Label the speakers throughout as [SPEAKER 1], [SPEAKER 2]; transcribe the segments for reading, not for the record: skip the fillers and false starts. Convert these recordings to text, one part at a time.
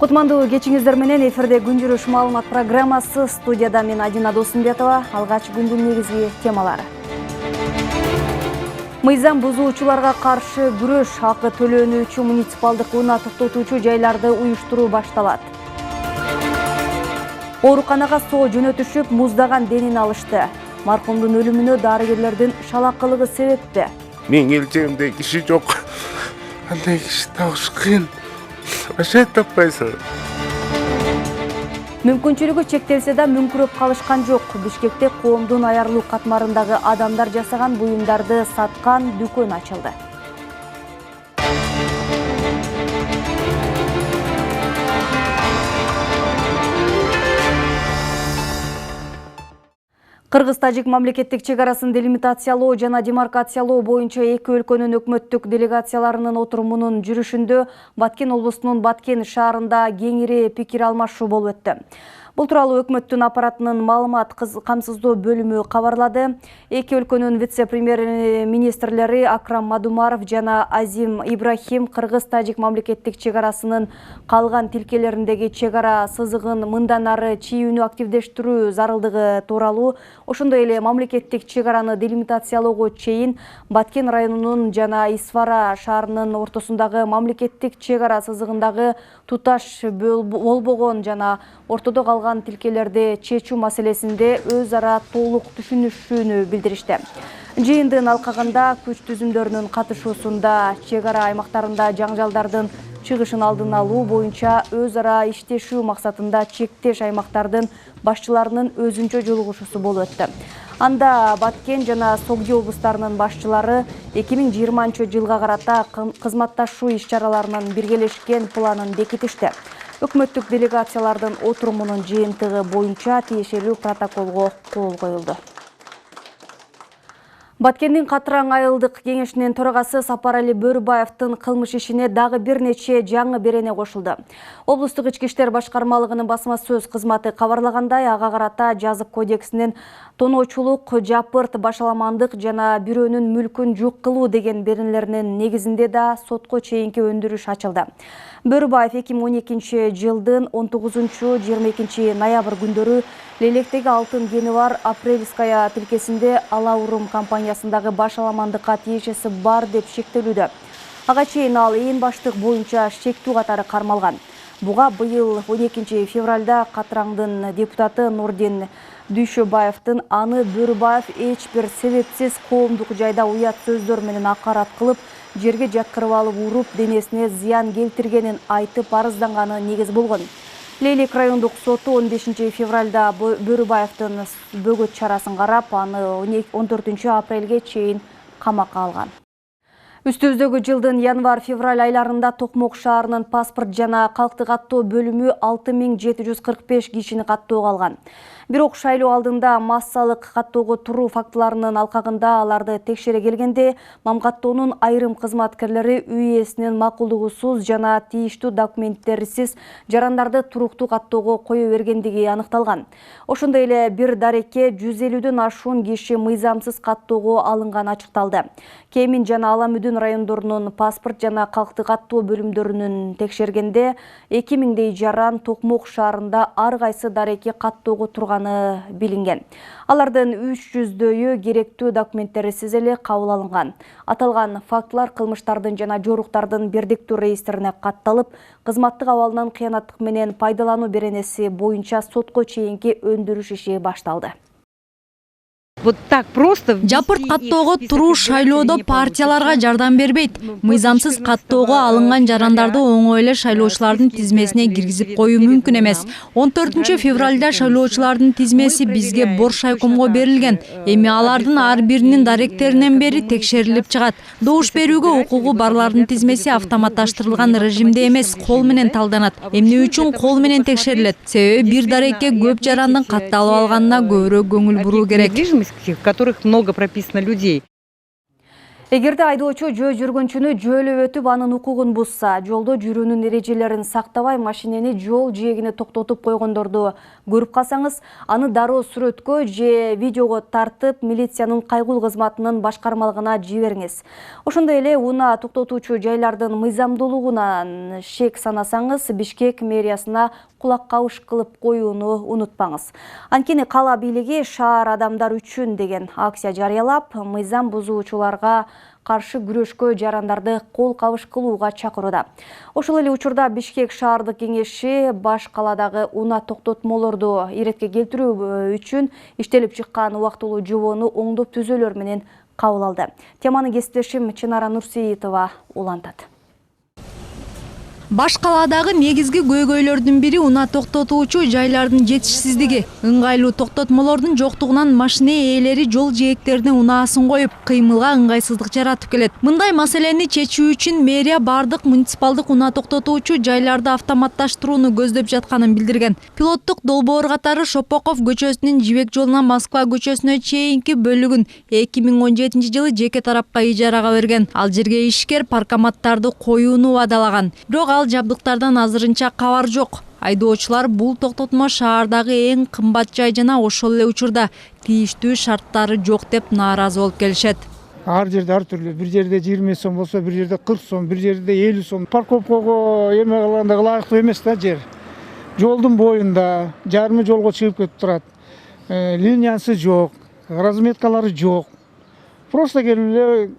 [SPEAKER 1] Кутмандуу кечиңиздер менен эфирде күн жүрүш маалымат программасы. Студияда мен Адина Досумбетова. Алгач күндүн негизги темалары. Мыйзам бузуучуларга каршы күрөш, акы төлөнүүчү муниципалдык унаа токтотуучу жайларды уюштуруу башталат. Ооруканага соо жөнөтүшүп, муздаган денин алышты. Маркумдун өлүмүнө дарыгерлердин шалакылыгы себепти.
[SPEAKER 2] Мен келчегимде киши жок. Андай киши табыш кыйын. Аша таппайсың.
[SPEAKER 1] Мүмкүнчүлүгү чектелсе да мүңкүрөп калышкан жок. Бишкекте коомдун аярлуу катмарындагы адамдар жасаган буюмдарды саткан дүкөн ачылды. Кыргыз-Тажик мамлекеттик чек арасын делимитациялоо жана демаркациялоо боюнча эки өлкөнүн өкмөттүк делегацияларынын отурумунун жүрүшүндө Баткен облусунун Баткен шаарында кеңири пикир алмашуу болуп өттү. Бул тууралуу өкмөттүн аппаратынын маалымат камсыздоо бөлүмү кабарлады. Эки өлкөнүн вице-премьер-министрлери Акрам Мадумаров жана Азим Ибрахим Кыргыз-Тажик мамлекеттик чек арасынын калган тилкелериндеги чек ара сызыгын мындан ары чийүүнү активдештирүү зарылдыгы тууралуу, ошондой эле мамлекеттик чек араны делимитациялоого чейин Баткен районунун жана Исфара шаарынын ортосундагы мамлекеттик чек ара сызыгындагы туташ болбогон жана ортодо калган тилкелерди чечүү маселесинде өз ара толук түшүнүшүүнү билдиришти. Жыйындын алкагында күч түзүмдөрүнүн катышуусунда чек ара аймактарында жаңжалдардын чыгышын алдын алуу боюнча өз ара иштешүү максатында чектеш аймактардын башчыларынын өзүнчө жолугушуусу болуп өттү. Анда Баткен жана Согди облустарынын башчылары 2020 жылга карата кызматташуу иш-чараларынын биргелешкен планын бекитишти. Өкмөттүк делегациялардын отурумунун жыйынтыгы боюнча тиешелүү протоколго кол коюлду. Баткендин Катыраң айылдык кеңешинин төрагасы Сапарали Бөрүбаевдин кылмыш ишине дагы бир нече жаңы берене кошулду. Облустук ички иштер башкармалыгынын басма сөз кызматы кабарлагандай, ага карата жазык кодексинин тоноочулук, жапырт, башаламандык жана бирөөнүн мүлкүн жук кылуу деген беренелеринин негизинде да сотко чейинки өндүрүш ачылды. Бөрүбаев 2012 жылдын 19-22 ноябрь күндөрү Лелектеги алтын кени бар Апрельская тилкесинде Алаурум компаниясындагы башаламандыкка тиешеси бар деп шектелүүдө. Ага чейин ал ээн баштык боюнча шектүү катары кармалган. Буга быйыл 12 февралда Катыраңдын депутаты Нурдин Дүйшөбаевдин аны Бөрүбаев эч бир себепсиз коомдук жайда уят сөздөр менен акарат кылып, жерге жаткырып алып уруп, денесине зыян келтиргенин айтып арызданганы негиз болгон. Лейлек райондук соту 15 февралда Бөрүбаевдин бөгөт чарасын карап, аны 14 апрелге чейин камакка алган. Үстүбүздөгү жылдын январь-февраль айларында Токмок шаарынын паспорт жана калкты каттоо бөлүмү 6745 кишини каттоого алган. Бирок шайлоо алдында массалык каттоого туруу фактыларынын алкагында аларды текшере келгенде, мамкаттоонун айрым кызматкерлери үй ээсинин макулдугусуз жана тийиштүү документтерсиз жарандарды туруктуу каттоого кое бергендиги аныкталган. Ошондой эле бир дарекке 150дөн ашуун киши мыйзамсыз каттоого алынганы ачыкталды. Кемин жана Аламүдүн райондорунун паспорт жана калкты каттоо бөлүмдөрүнүн текшергенде 2000дей жаран Токмок шаарында ар кайсы дарекке каттоого турганы билинген. Алардын 300дөйү керектүү документтерсиз эле кабыл алынган. Аталган фактылар кылмыштардын жана жоруктардын бирдиктүү реестрине катталып, кызматтык абалынан кыянаттык менен пайдалануу беренеси боюнча сотко чейинки өндүрүш иши башталды.
[SPEAKER 3] Жапырт каттоого туруу шайлоодо партияларга жардам бербейт. Мыйзамсыз каттоого алынган жарандарды оңой эле шайлоочулардын тизмесине киргизип коюу мүмкүн эмес. 14 февралда шайлоочулардын тизмеси бизге Боршайкомго берилген. Эми алардын ар биринин даректеринен бери текшерилип чыгат. Добуш берүүгө укугу барлардын тизмеси автоматташтырылган режимде эмес, кол менен талданат. Эмне үчүн кол менен текшерилет? Себеби бир дарекке көп жарандын катталып алганына көбүрөөк көңүл буруу керек.
[SPEAKER 4] В которых много прописано людей.
[SPEAKER 1] Эгерде айдоочу жөө жүргүнчүнү жөөлөп өтүп анын укугун бузса, жолдо жүрүүнүн эрежелерин сактабай машинени жол жээгине токтотуп койгондорду көрүп калсаңыз, аны дароо сүрөткө же видеого тартып милициянын кайгыл кызматынын башкармалыгына жибериңиз. Ошондой эле унаа токтотуучу жайлардын мыйзамдуулугунан шек санасаңыз, Бишкек мэриясына кулак кабыш кылып коюуну унутпаңыз. Анткени кала бийлиги шаар адамдар үчүн деген акция жарыялап, мыйзам бузуучуларга каршы күрөшкө жарандарды кол кабыш кылууга чакырууда. Ошол эле учурда Бишкек шаардык кеңеши баш каладагы унаа токтотмолорду иретке келтирүү үчүн иштелип чыккан убактылуу жобону оңдоп түзөлөр менен кабыл алды. Теманы кесиптешим Чынара Нурсейитова улантат.
[SPEAKER 3] Баш каладагы негизги көйгөйлөрдүн бири унаа токтотуучу жайлардын жетишсиздиги. Ыңгайлуу токтотмолордун жоктугунан машина ээлери жол жээктерине унаасын коюп, кыймылга ыңгайсыздык жаратып келет. Мындай маселени чечүү үчүн мэрия бардык муниципалдык унаа токтотуучу жайларды автоматташтырууну көздөп жатканын билдирген. Пилоттук долбоор катары Шопоков көчөсүнүн Жибек жолунан Москва көчөсүнө чейинки бөлүгүн 2017 жылы жеке тарапка ижарага берген. Ал жерге ишкер паркоматтарды коюуну убадалаган. Бирок ал жабдыктардан азырынча кабар жок. Айдоочулар бул токтотмо шаардагы эң кымбат жай жана ошол эле учурда тийиштүү шарттары жок деп нааразы болуп келишет.
[SPEAKER 4] Ар жерде ар түрлүү, бир жерде 20 сом болсо, бир жерде 40 сом, бир жерде 50 сом. Парковкага эме кылганда ылайыктуу эмес да жер. Жолдун боюнда, жарымы жолго чыгып кетип турат. Линиясы жок, разметкалары жок. Просто келип эле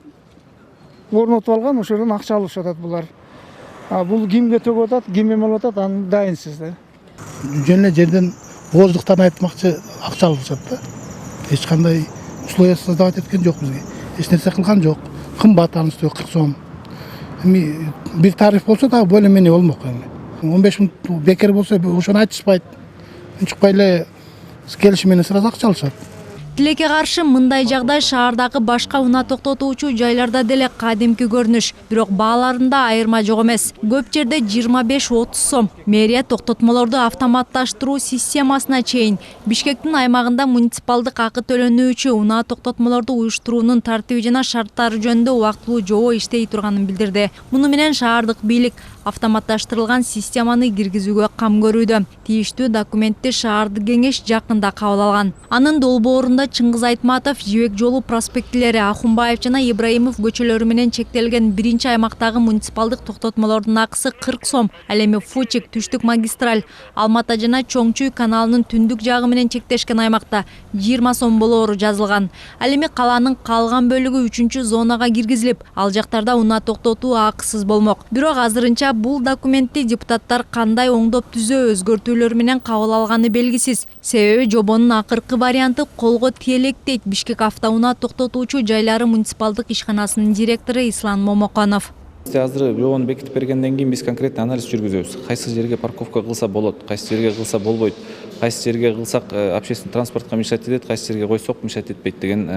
[SPEAKER 4] орнотуп алган, ошодон акча алышып атат булар. Бул кимге төгүп атат, ким эме алып атат, аны дайынсыз да.
[SPEAKER 5] Жөн эле жерден ооздуктан айтмакчы акча алышат да. Эч кандай условия создавать эткен жок бизге. Эч нерсе кылган жок. Кымбат анын үстүнө 40 сом. Эми бир тариф болсо да более-менее болмок эми. 15 миң бекер болсо ошону айтышпайт. Унчукпай эле келишим менен сразу акча алышат.
[SPEAKER 3] Тилекке каршы мындай жагдай шаардагы башка унаа токтотуучу жайларда деле кадимки көрүнүш, бирок бааларында айырма жок эмес. Көп жерде 25-30 сом. Мэрия токтотмолорду автоматташтыруу системасына чейин Бишкектин аймагында муниципалдык акы төлөнүүчү унаа токтотмолорду уюштуруунун тартиби жана шарттары жөнүндө убактылуу жобо иштей турганын билдирди. Муну менен шаардык бийлик автоматташтырылган системаны киргизүүгө кам көрүүдө. Тийиштүү документти шаардык кеңеш жакында кабыл алган. Анын долбоорунда Чыңгыз Айтматов Жибек жолу проспектилери Ахунбаев жана Ибраимов көчөлөрү менен чектелген биринчи аймактагы муниципалдык токтотмолордун акысы 40 сом. Ал эми Фучик, Түштүк магистраль, Алмата жана Чоңчуй каналынын түндүк жагы менен чектешкен аймакта 20 сом болоору жазылган. Ал эми каланын калган бөлүгү 3-чү зонага киргизилип, ал жактарда унаа токтотуу акысыз болмок. Бирок азырынча бул документти депутаттар кандай оңдоп түзөө өзгөртүүлөр менен кабыл алганы белгисиз. Себеби жобонун акыркы варианты колго тиелек дейт Бишкек автоунаа токтотуучу жайлары муниципалдык ишканасынын директору Ислам Момоконов.
[SPEAKER 6] Азыр жобону бекитип бергенден кийин биз конкретный анализ жүргүзөбүз. Кайсы жерге парковка кылса болот, кайсы жерге кылса болбойт, кайсы жерге кылсак общественный транспортко мешать этет, кайсы жерге койсок мешать этпейт деген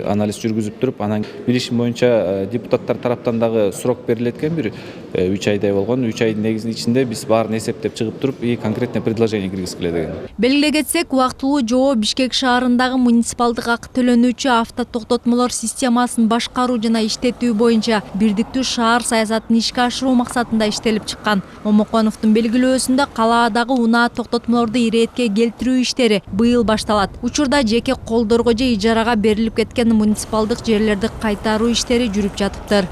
[SPEAKER 6] анализ жүргүзүп туруп, анан билишим боюнча депутаттар тараптан дагы срок берилет экен, бир 3 айдай болгон. 3 айдын негизинин ичинде биз баарын эсептеп чыгып туруп, и конкретный предложение киргизгиле деген.
[SPEAKER 3] Белгилей кетсек, убактылуу жобо Бишкек шаарындагы муниципалдык акы төлөнүүчү автотоктотмолор системасын башкаруу жана иштетүү боюнча бирдиктүү шаар саясатын ишке ашыруу максатында иштелип чыккан. Момоконовдун белгилөөсүндө калаадагы унаа токтотмолорду иретке келтирүү иштери быйыл башталат. Учурда жеке колдорго же ижарага берилип кеткен муниципалдык жерлерди кайтаруу иштери жүрүп жатыптыр.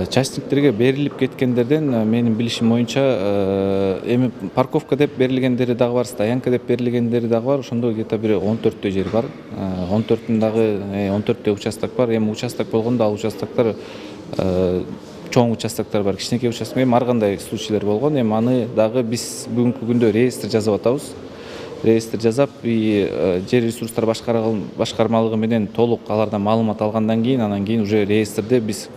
[SPEAKER 6] Частниктерге берилип кеткендерден менин билишим боюнча эми парковка деп берилгендери дагы бар, стоянка деп берилгендери дагы бар. Ошондо где-то бир 14 жер бар. 14-тün дагы 14 участок бар. Эми участок болгондо ал участоктор чоң участоктор бар, кичинекей участок. Эми ар кандай случайлар болгон. Эми аны дагы биз бүгүнкү күндө реестр жазып атабыз. Реестр жазап, жер ресурстар башкармалыгы менен толук алардан маалымат алгандан кийин, анан кийин уже реестрде биз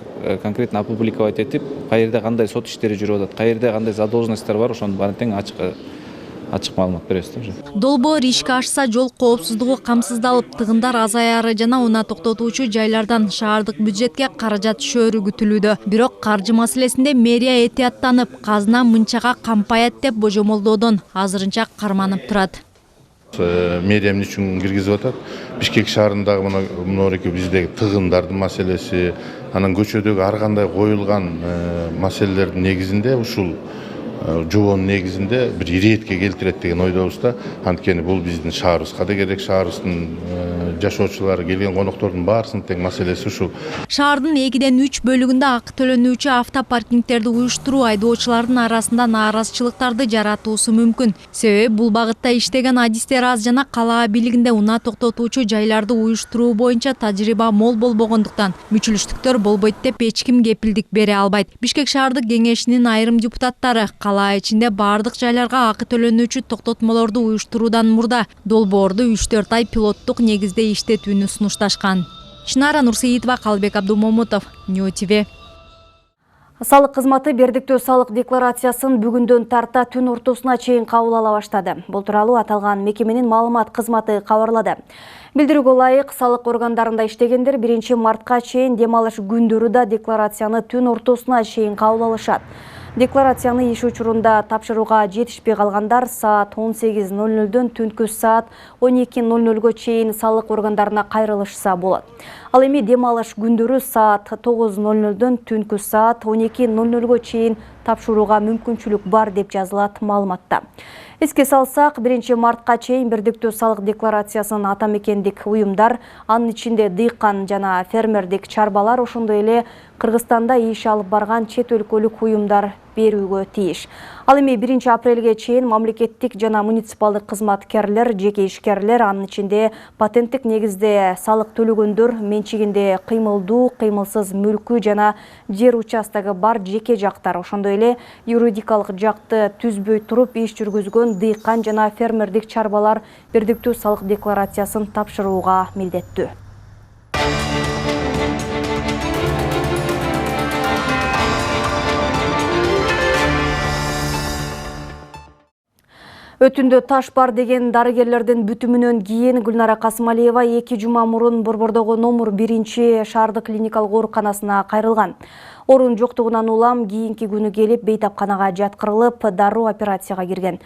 [SPEAKER 6] конкретно опубликовать этип, каерде кандай сот иштери жүрүп атат, каерде кандай задолженностьтер бар, ошонун баарын тең ачык маалымат беребиз да уже.
[SPEAKER 3] Долбоор ишке ашса, жол коопсуздугу камсыздалып, тыгындар азаяры жана унаа токтотуучу жайлардан шаардык бюджетке каражат түшөөрү күтүлүүдө. Бирок каржы маселесинде мэрия этияттанып, казына мынчага кампаят деп божомолдоодон азырынча карманып турат.
[SPEAKER 2] Мэрия эмне үчүн киргизип атат? Бишкек шаарындагы мынабеки биздеги тыгындардын маселеси, анан көчөдөгү ар кандай коюлган маселелердин негизинде ушул жоонун негизинде бир иретке келтирет деген ойдобуз да. Анткени бул биздин шаарыбызга да керек, шаарыбыздын жашоочулары, келген коноктордун баарысынын тең маселеси ушул.
[SPEAKER 3] Шаардын 2/3 бөлүгүндө акы төлөнүүчү автопаркингтерди уюштуруу айдоочулардын арасында нааразычылыктарды жаратуусу мүмкүн. Себеби бул багытта иштеген адистер аз жана кала бийлигинде унаа токтотуучу жайларды уюштуруу боюнча тажрыйба мол болбогондуктан мүчүлүштүктөр болбойт деп эч ким кепилдик бере албайт. Бишкек шаардык кеңешинин айрым депутаттары кала ичинде бардык жайларга акы төлөнүүчү токтотмолорду уюштуруудан мурда долбоорду 3-4 ай пилоттук негизде иштетүүнү сунушташкан. Чынара Нурсеитова, Калбек Абдумомутов, Нью ТВ.
[SPEAKER 1] Салык кызматы бердиктүү салык декларациясын бүгүндөн тарта түн ортосуна чейин кабыл ала баштады. Бул тууралуу аталган мекеменин маалымат кызматы кабарлады. Билдирүүгө ылайык, салык органдарында иштегендер 1 мартка чейин дем алыш күндөрү да декларацияны түн ортосуна чейин кабыл алышат. Декларацияны иш учурунда тапшырууга жетишпей калгандар саат 18:00дөн түнкү саат 12:00го чейин салык органдарына кайрылышса болот. Ал эми дем алыш күндөрү саат 9:00дөн түнкү саат 12:00го чейин тапшырууга мүмкүнчүлүк бар деп жазылат маалыматта. Эске салсак, 1 мартка чейин бирдиктүү салык декларациясын ата мекендик уюмдар, анын ичинде дыйкан жана фермердик чарбалар, ошондой эле Кыргызстанда иш алып барган чет өлкөлүк уюмдар берүүгө тийиш. Ал эми 1 апрелге чейин мамлекеттик жана муниципалдык кызматкерлер, жеке ишкерлер, анын ичинде патенттик негизде салык төлөгөндөр, менчигинде кыймылдуу, кыймылсыз мүлкү жана жер участогу бар жеке жактар, ошондой эле юридикалык жакты түзбөй туруп иш жүргүзгөн дыйкан жана фермердик чарбалар бирдиктүү салык декларациясын тапшырууга милдеттүү. Өтүндө таш бар деген дарыгерлердин бүтүмүнөн кийин Гүлнара Касымалиева 2 жума мурун Борбордогу номер 1 шаардык клиникалык ооруканасына кайрылган. Орун жоктугунан улам кийинки күнү келип бейтапканага жаткырылып, дароо операцияга кирген.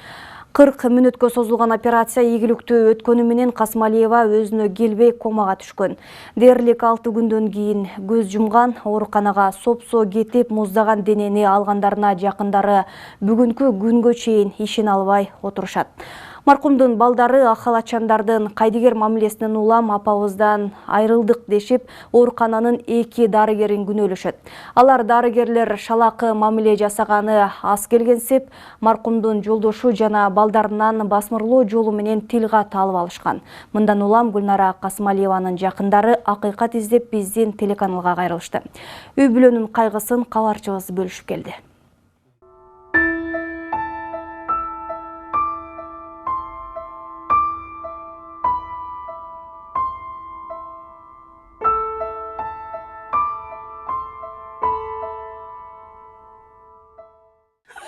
[SPEAKER 1] 40 мүнөткө созулган операция ийгиликтүү өткөнү менен Касымалиева өзүнө келбей комага түшкөн. Дээрлик 6 күндөн кийин көз жумган. Ооруканага сопсо кетип, муздаган денени алгандарына жакындары бүгүнкү күнгө чейин ишене албай отурушат. Маркумдун балдары ахалачандардын кайдыгер мамилесинен улам апабыздан айрылдык дешип, оорукананын 2 дарыгерин күнөөлөшөт. Алар дарыгерлер шалакы мамиле жасаганы аз келгенсип, маркумдун жолдошу жана балдарынан басмырлоо жолу менен тил кат алып алышкан. Мындан улам Гүлнара Касымалиеванын жакындары акыйкат издеп биздин телеканалга кайрылышты. Үй бүлөнүн кайгысын кабарчыбыз бөлүшүп келди.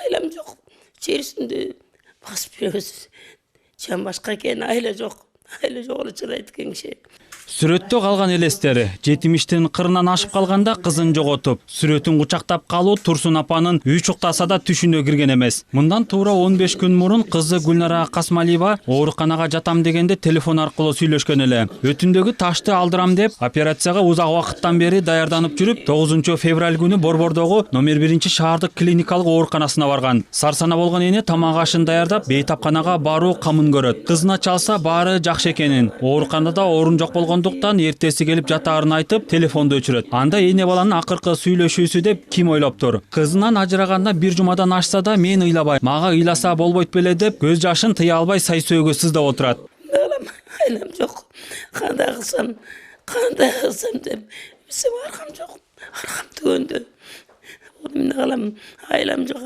[SPEAKER 7] Ailem yok. İçerisinde basmıyoruz. Can başka eкен aile yok. Aile yok olacak etken şey.
[SPEAKER 8] Сүрөттө калган элестери жетимиштин кырынан ашып калганда кызын жоготуп, сүрөтүн кучактап калуу Турсун апанын үй чуктаса да түшүнө кирген эмес. Мындан туура 15 күн мурун кызы Гүлнара Касымалиева ооруканага жатам дегенде телефон аркылуу сүйлөшкөн эле. Өтүндөгү ташты алдырам деп операцияга узак убакыттан бери даярданып жүрүп, 9 февраль күнү Борбордогу номер 1 шаардык клиникалык ооруканасына барган. Сарсана болгон эне тамак ашын даярдап, бейтапканага баруу камын көрөт. Кызына чалса баары жакшы экенин, ооруканада орун жок болгондуктан эртеси келип жатаарын айтып, телефонду өчүрөт. Анда эне баланын акыркы сүйлөшүүсү деп ким ойлоптур? Кызынан ажыраганда 1 жумадан ашса да мен ыйлабай, мага ыйласа болбойт беле деп көз жашын тыя албай сайсөөгө сыздап отурат.
[SPEAKER 7] Ailem yok. Kanda kılsam деп. Bizim arkam yok. Arkam tügündü. Oğlum ne kalam, ailem yok.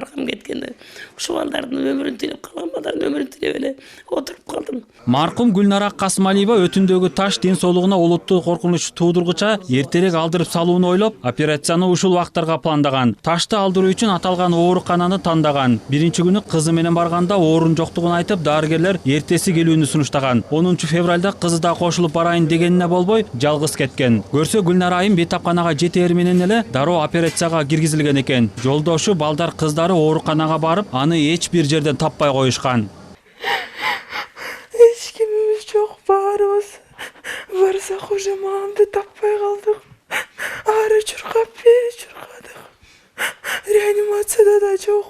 [SPEAKER 7] Arkam ketkende. Şu baldarın ömrünü tilip kalan baldarın ömrünü tilip öyle oturup kaldım.
[SPEAKER 8] Маркум Гүлнара Касымалиева өтүндөгү таш ден соолугуна олуттуу коркунуч туудургуча эртерээк алдырып салууну ойлоп, операцияны ушул убактарга пландаган. Ташты алдыруу үчүн аталган оорукананы тандаган. Биринчи күнү кызы менен барганда орун жоктугун айтып, дарыгерлер эртеси келүүнү сунуштаган. 10 февралда кызы да кошулуп барайын дегенине болбой, жалгыз кеткен. Көрсө Гүлнара айым бейтапканага жетери менен эле дароо операцияга киргизилген экен. Жолдошу, балдар, кыздары ооруканага барып, аны эч бир жерден таппай коюшкан.
[SPEAKER 9] баарыбыз барсак уже мамамды таппай калдык. Ары чуркап, бери чуркадык. Реанимацияда да жок,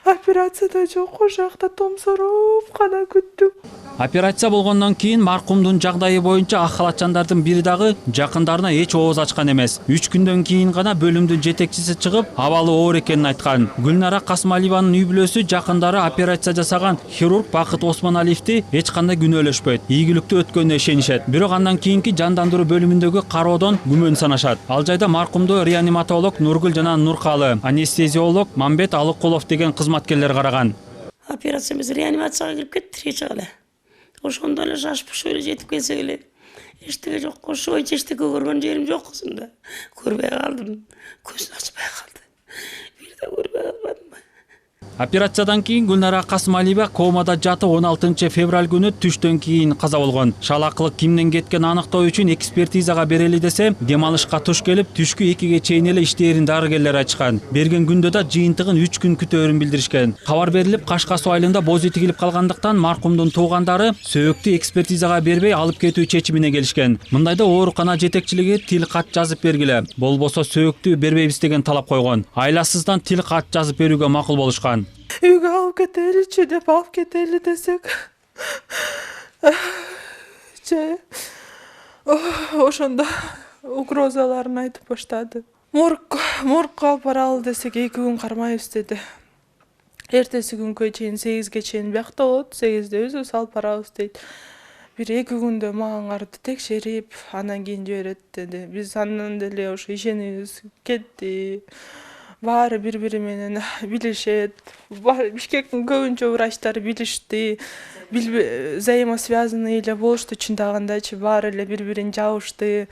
[SPEAKER 9] операцияда жок, ошол жакта томсоруп гана күттүк.
[SPEAKER 8] Операция болгондон кийин маркумдун жагдайы боюнча ак халатчандардын бири дагы жакындарына эч ооз ачкан эмес. 3 күндөн кийин гана бөлүмдүн жетекчиси чыгып, абалы оор экенин айткан. Гүлнара Касымалиеванын үй бүлөсү жакындары операция жасаган хирург Бакыт Осмоналиевди эч кандай күнөөлөшпөйт. Ийгиликтүү өткөнүнө ишенишет. Бирок андан кийинки жандандыруу бөлүмүндөгү кароодон күмөн санашат. Ал жайда маркумду реаниматолог Нургүл жана Нуркалы, анестезиолог Мамбет Алыкулов деген кызматкерлер караган.
[SPEAKER 7] Операциябыз реанимацияга кирип кетти кече эле. Ошондо эле шашып эле жетип келсек эле эчтеке жок. Ошо боюнча эчтеке көргөн жерим жок кызымда. Көрбөй калдым. Көзүн ачпай калды. Бир да көрбөй калбадым.
[SPEAKER 8] Операциядан кийин Гүлнара Касымалиева комада жатып 16 февраль күнү түштөн кийин каза болгон. Шалакылык кимден кеткен аныктоо үчүн экспертизага берели десе, дем алышка туш келип, түшкү 2ге чейин эле иштээрин дарыгерлер айтышкан. Берген күндө да жыйынтыгын 3 күн күтөөрүн билдиришкен. Кабар берилип, Кашка суу айылында боз тигилип калгандыктан маркумдун туугандары сөөктү экспертизага бербей алып кетүү чечимине келишкен. Мындайда оорукана жетекчилиги тил кат жазып бергиле, болбосо сөөктү бербейбиз деген талап койгон. Айласыздан тил кат жазып берүүгө макул болушкан.
[SPEAKER 9] Үйгө алып кетеличи деп алып кетели десек. Ошондо угрозаларын айтып баштады. Моргко алып баралы десек 2 күн кармайбыз деди. Эртеси күнгө чейин 8ге чейин биякта болот, 8де өзүбүз алып барабыз дейт. Бир 2 күндө мага карды текшерип, анан кийин жиберет деди. Биз андан деле ошо ишенибиз кетти. Баары бири-бири менен билишет. Бишкектин көбүнчө врачтары билишти. Взаимосвязанный эле болушту, чындагандачы баары эле бири-бирин жабышты.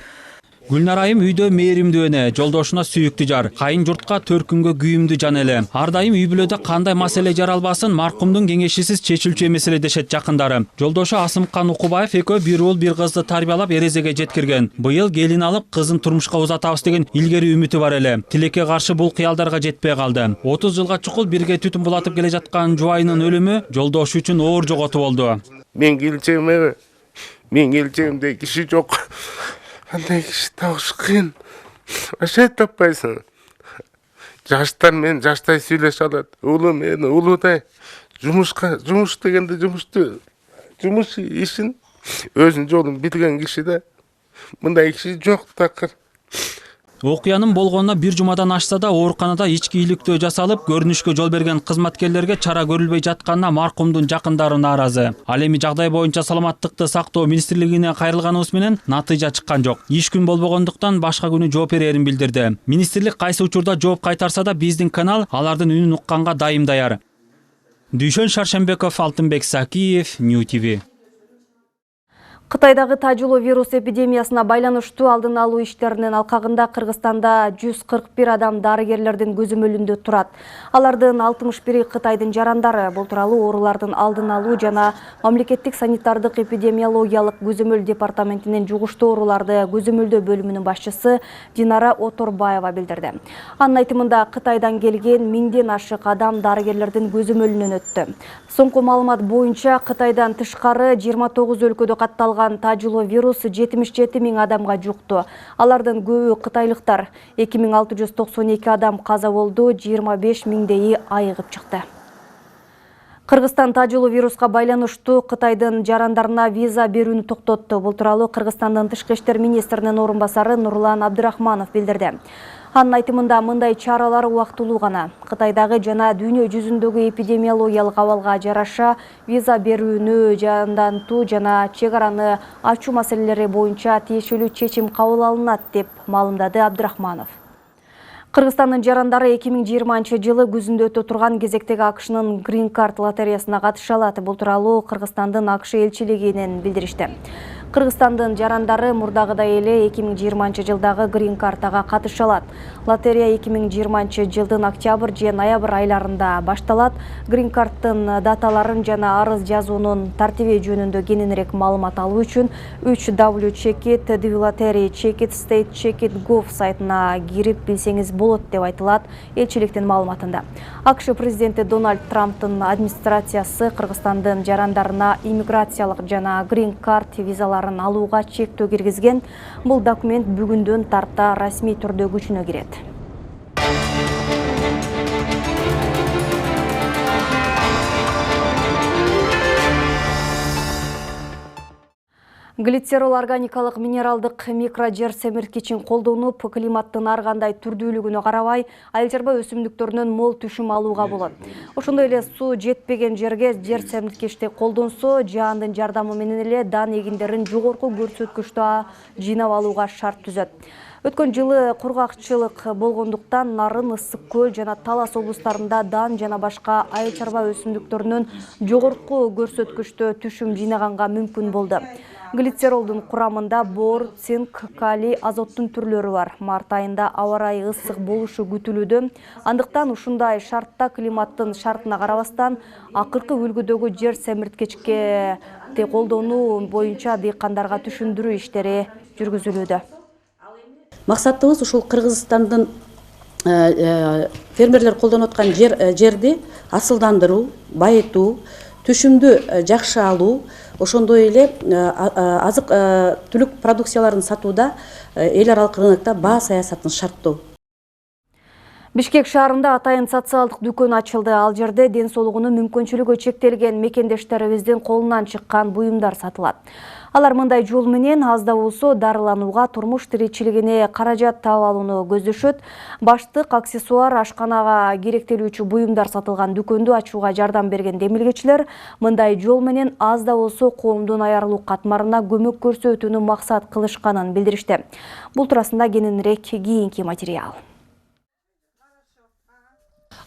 [SPEAKER 8] Гүлнар айым үйдө мээримдүү эне, жолдошуна сүйүктүү жар, кайын журтка 4 күнгө күйүмдүү жан эле. Ар дайым үй бүлөдө кандай маселе жаралбасын, маркумдун кеңешисиз чечилчү эмес эле дешет жакындары. Жолдошу Асымкан Укубаев экөө бир уул бир кызды тарбиялап эрезеге жеткирген. Быйыл келин алып, кызын турмушка узатабыз деген илгери үмүтү бар эле. Тилекке каршы бул кыялдарга жетпей калды. 30 жылга чукул бирге түтүн булатып келе жаткан жубайынын өлүмү жолдошу үчүн оор жоготуу болду.
[SPEAKER 10] Мен келчемде киши жок. Андай киши табыш кыйын. Аша таппайсың. Жаштар мен жаштай сүйлөшө алат. Улум мени улуудай. Жумуш дегенде жумуш ишин өзүнүн жолун билген киши да. Мындай киши жок такыр.
[SPEAKER 8] Окуянын болгонуна бир жумадан ашса да ооруканада ички иликтөө жасалып, көрүнүшкө жол берген кызматкерлерге чара көрүлбөй жатканына маркумдун жакындары нааразы. Ал эми жагдай боюнча саламаттыкты сактоо министрлигине кайрылганыбыз менен натыйжа чыккан жок. Иш күн болбогондуктан башка күнү жооп берерин билдирди. Министрлик кайсы учурда жооп кайтарса да биздин канал алардын үнүн укканга дайым даяр. Дүйшөн Шаршембеков, Алтынбек Сакиев, New TV.
[SPEAKER 1] Кытайдагы тажылуу вирус эпидемиясына байланыштуу алдын алуу иштеринин алкагында Кыргызстанда 141 адам дарыгерлердин көзөмөлүндө турат. Алардын 61-и Кытайдын жарандары. Бул тууралуу оорулардын алдын алуу жана мамлекеттик санитардык эпидемиологиялык көзөмөл департаментинин жугуштуу ооруларды көзөмөлдөө бөлүмүнүн башчысы Динара Оторбаева билдирди. Анын айтымында Кытайдан келген 1000ден ашык адам дарыгерлердин көзөмөлүнөн өттү. Соңку маалымат боюнча Кытайдан тышкары 29 өлкөдө катталган тажылуу вирус 77 000 адамга жукту. Алардын көбү кытайлыктар. 2692 адам каза болду, 25 000дейи айыгып чыкты. Кыргызстан тажылуу вируска байланыштуу Кытайдын жарандарына виза берүүнү токтотту. Бул тууралуу Кыргызстандын тышкы иштер министринин орун басары Нурлан Абдырахманов билдирди. Анын айтымында мындай чаралар убактылуу гана. Кытайдагы жана дүйнө жүзүндөгү эпидемиологиялык абалга жараша виза берүүнү жандантуу жана чек араны ачуу маселелери боюнча тиешелүү чечим кабыл алынат деп маалымдады Абдырахманов. Кыргызстандын жарандары 2020 жылы күзүндө өтө турган кезектеги АКШнын Green Card лотереясына катыша алат. Бул тууралуу Кыргызстандын АКШ элчилигинен билдиришти. Кыргызстандын жарандары мурдагыдай эле 2020 жылдагы Green Card'га катыша алат. Лотерея 2020 жылдын октябрь же ноябрь айларында башталат. Green Card'тын даталарын жана арыз жазуунун тартиби жөнүндө кененирээк маалымат алуу үчүн 3w.checkit, DVLottery, Checkit, State, Checkit, Gov сайтына кирип билсеңиз болот деп айтылат элчиликтин маалыматында. АКШ президенти Дональд Трамптын администрациясы Кыргызстандын жарандарына иммиграциялык жана Green Card визаларын алууга чектөө киргизген. Бул документ бүгүндөн тарта расмий түрдө күчүнө кирет. Глицерол органикалык минералдык микро жер семирткичин колдонуп, климаттын ар кандай түрдүүлүгүнө карабай, айыл чарба өсүмдүктөрүнөн мол түшүм алууга болот. Ошондой эле суу жетпеген жерге жер семирткичти колдонсо, жаандын жардамы менен эле дан эгиндерин жогорку көрсөткүчтө жыйнап алууга шарт түзөт. Өткөн жылы кургакчылык болгондуктан Нарын, Ысык көл жана Талас облустарында дан жана башка айыл чарба өсүмдүктөрүнөн жогорку көрсөткүчтө түшүм жыйнаганга мүмкүн болду. Глицеролдун курамында бор, цинк, калий, азоттун түрлөрү бар. Март айында аба ырайы ысык болушу күтүлүүдө. Андыктан ушундай шартта климаттын шартына карабастан акыркы үлгүдөгү жер семирткичке колдонуу боюнча дыйкандарга түшүндүрүү иштери жүргүзүлүүдө.
[SPEAKER 11] Максатыбыз ушул Кыргызстандын фермерлер колдонуп аткан жерди асылдандыруу, байытуу, түшүмдү жакшы алуу, ошондой эле азык түлүк продукцияларын сатууда эл аралык рынокто баа саясатын шарттоо.
[SPEAKER 1] Бишкек шаарында атайын социалдык дүкөн ачылды. Ал жерде ден соолугунун мүмкүнчүлүгү чектелген мекендештерибиздин колунан чыккан буюмдар сатылат. Алар мындай жол менен аз да болсо дарыланууга, турмуш тиричилигине каражат таап алууну көздөшөт. Баштык, аксессуар, ашканага керектелүүчү буюмдар сатылган дүкөндү ачууга жардам берген демилгечилер мындай жол менен аз да болсо коомдун аярылуу катмарына көмөк көрсөтүүнү максат кылышканын билдиришти. Бул туурасында кененирээк кийинки материал.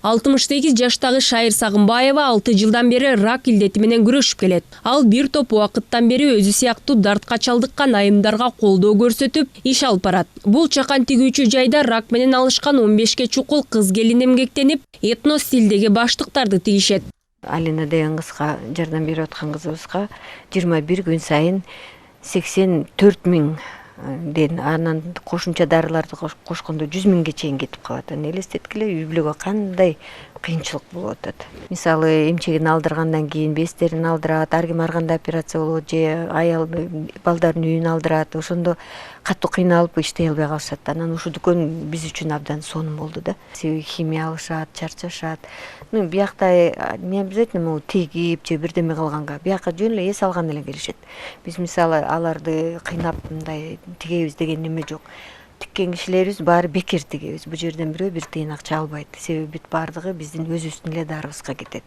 [SPEAKER 12] 68 жаштагы Шайыр Сагынбаева 6 жылдан бери рак илдети менен күрөшүп келет. Ал бир топ убакыттан бери өзү сыяктуу дартка чалдыккан айымдарга колдоо көрсөтүп, иш алып барат. Бул чакан тигүүчү жайда рак менен алышкан 15 чукул кыз келин эмгектенип, этно стилдеги баштыктарды тигишет.
[SPEAKER 13] Алина деген кызга жардам берип аткан кызыбызга 21 күн сайын 84 000 ден анан кошумча дарыларды кошкондо 100 000ге чейин кетип калат. Элестеткиле үй бүлөгө кандай кыйынчылык болуп атат. Мисалы эмчегин алдыргандан кийин бестерин алдырат, ар ким ар кандай операция болот же аял балдардын үйүн алдырат. Ошондо катуу кыйналып иштей албай калышат. Анан ушу дүкөн биз үчүн абдан сонун болду да. Химия алышат, чарчашат. Биякта не обязательно тегип же бирдеме кылганга, бияка жөн эле эс алган эле келишет. Биз мисалы аларды кыйнап мындай тигебиз деген неме жок. Тиккен кишилерибиз баары бекер тигебиз. Бул жерден бирөө бир тыйын акча албайт. Себеби бүт баардыгы биздин өзүбүздүн эле дарыбызга кетет.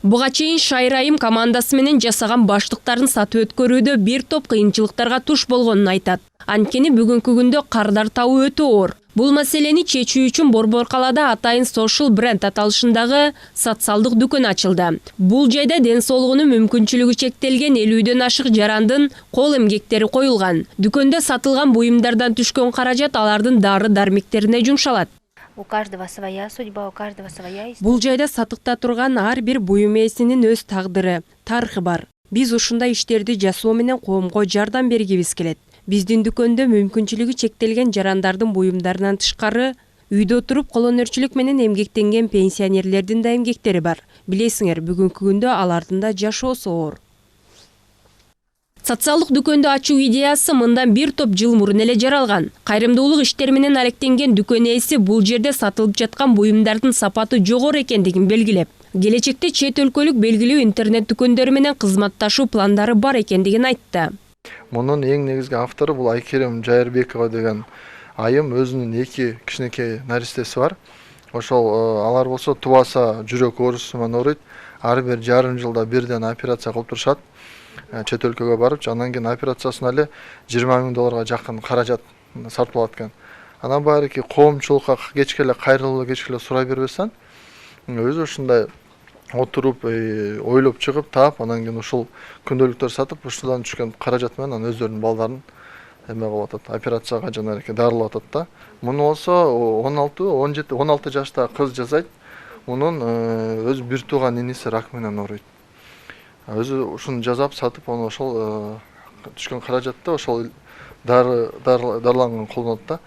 [SPEAKER 12] Буга чейин Шайыр айым командасы менен жасаган баштыктарын сатып өткөрүүдө бир топ кыйынчылыктарга туш болгонун айтат. Анткени бүгүнкү күндө кардар табуу өтө оор. Бул маселени чечүү үчүн Борбор калаада атайын social бренд аталышындагы социалдык дүкөн ачылды. Бул жайда ден соолугунун мүмкүнчүлүгү чектелген 50дөн ашык жарандын кол эмгектери коюлган. Дүкөндө сатылган буюмдардан түшкөн каражат алардын дары-дармектерине жумшалат.
[SPEAKER 14] У каждого своя судьба, у каждого своя история.
[SPEAKER 12] Бул жайда сатыкта турган ар бир буюм ээсинин өз тагдыры, тарыхы бар. Биз ушундай иштерди жасоо менен коомго жардам бергибиз келет. Биздин дүкөндө мүмкүнчүлүгү чектелген жарандардын буюмдарынан тышкары үйдө туруп кол өнөрчүлүк менен эмгектенген пенсионерлердин да эмгектери бар. Билесиңер, бүгүнкү күндө алардын да жашоосу оор. Социалдык дүкөндү ачуу идеясы мындан бир топ жыл мурун эле жаралган. Кайрымдуулук иштери менен алектенген дүкөн ээси бул жерде сатылып жаткан буюмдардын сапаты жогору экендигин белгилеп, келечекте чет өлкөлүк белгилүү интернет дүкөндөрү менен кызматташуу пландары бар экендигин айтты.
[SPEAKER 15] Мунун эң негизги автору бул Айкерим Жайырбекова деген айым, өзүнүн 2 кичинекей наристеси бар. Ошол алар болсо тубаса жүрөк оорусу менен ооруйт. Ар бир жарым жылда бирден операция кылып турушат. Чет өлкөгө барып, андан кийин операциясына эле $20 000 жакын каражат сарпталат экен. Анан баарыки коомчулукка кечке эле кайрылуу кечке эле сурай бербестен, өзү ушундай отуруп, ойлоп чыгып, таап, анан кийин ушул күндөлүктөр сатып, ушудан түшкөн каражат менен өздөрүнүн балдарын эме кылып атат, операцияга жанагы дарылап атат да. Муну болсо 16 жаштагы кыз жасайт. Мунун өз бир тууган иниси рак менен ооруйт. Өзү ушуну жасап сатып, аны ошол түшкөн каражатты ошол дарыланган колдонот да.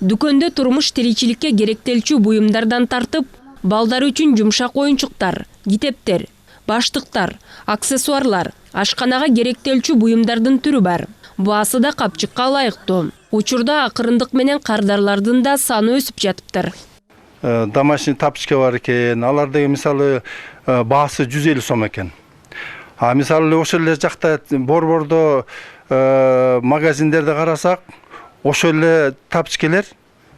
[SPEAKER 12] Дүкөндө турмуш тиричиликке керектелчү буюмдардан тартып, балдар үчүн жумшак оюнчуктар, китептер, баштыктар, аксессуарлар, ашканага керектелчү буюмдардын түрү бар. Баасы да капчыкка ылайыктуу. Учурда акырындык менен кардарлардын да саны өсүп жатыптыр.
[SPEAKER 16] Домашний тапочка бар экен, аларды мисалы баасы 150 сом экен. А мисалы ошол эле жакта борбордо магазиндерде карасак, ошол эле тапочкалар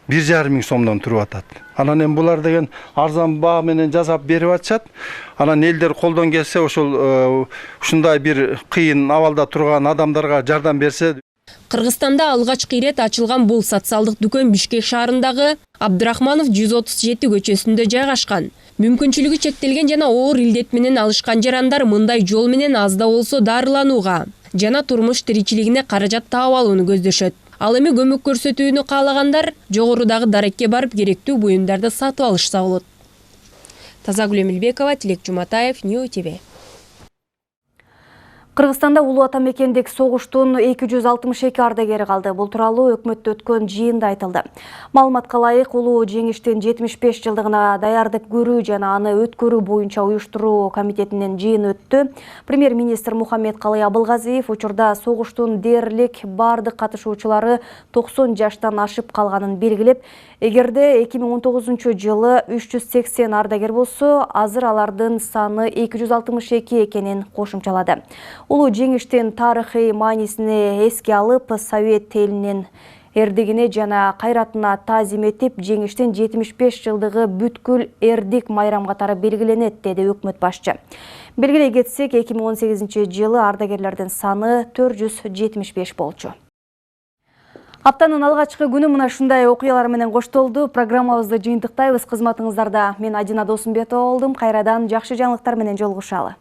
[SPEAKER 16] 1,5 миң сомдон туруп атат. Анан эми булар деген арзан баа менен жасап берип атышат. Анан элдер колдон келсе ошол ушундай бир кыйын абалда турган адамдарга жардам берсе.
[SPEAKER 12] Кыргызстанда алгачкы ирет ачылган бул социалдык дүкөн Бишкек шаарындагы Абдрахманов 137 көчөсүндө жайгашкан. Мүмкүнчүлүгү чектелген жана оор илдет менен алышкан жарандар мындай жол менен аз да болсо дарыланууга жана турмуш тиричилигине каражат таап алууну көздөшөт. Ал эми көмөк көрсөтүүнү каалагандар жогорудагы дарекке барып керектүү буюмдарды сатып алышса болот. Тазагүл Эмилбекова, Тилек Жуматаев, Нью ТВ.
[SPEAKER 1] Кыргызстанда улуу ата мекендик согуштун 262 ардагери калды. Бул тууралуу өкмөттө өткөн жыйында айтылды. Маалыматка ылайык, улуу жеңиштин 75 жылдыгына даярдык көрүү жана аны өткөрүү боюнча уюштуруу комитетинин жыйыны өттү. Премьер-министр Мухаммедкалый Абылгазиев учурда согуштун дээрлик бардык катышуучулары 90 жаштан ашып калганын белгилеп, эгерде 2019 жылы 380 ардагер болсо, азыр алардын саны 262 экенин кошумчалады. Улуу жеңиштин тарыхый маанисине эске алып, Совет элинин эрдигине жана кайратына таазим этип, жеңиштин 75 жылдыгы бүткүл эрдик майрам катары белгиленет, деди өкмөт башчы. Белгилей кетсек, 2018 жылы ардагерлердин саны 475 болчу. Аптанын алгачкы күнү мына ушундай окуялар менен коштолду. Программабызды жыйынтыктайбыз. Кызматыңыздарда мен Адина Досумбетова болдум. Кайрадан жакшы жаңылыктар менен жолугушалы.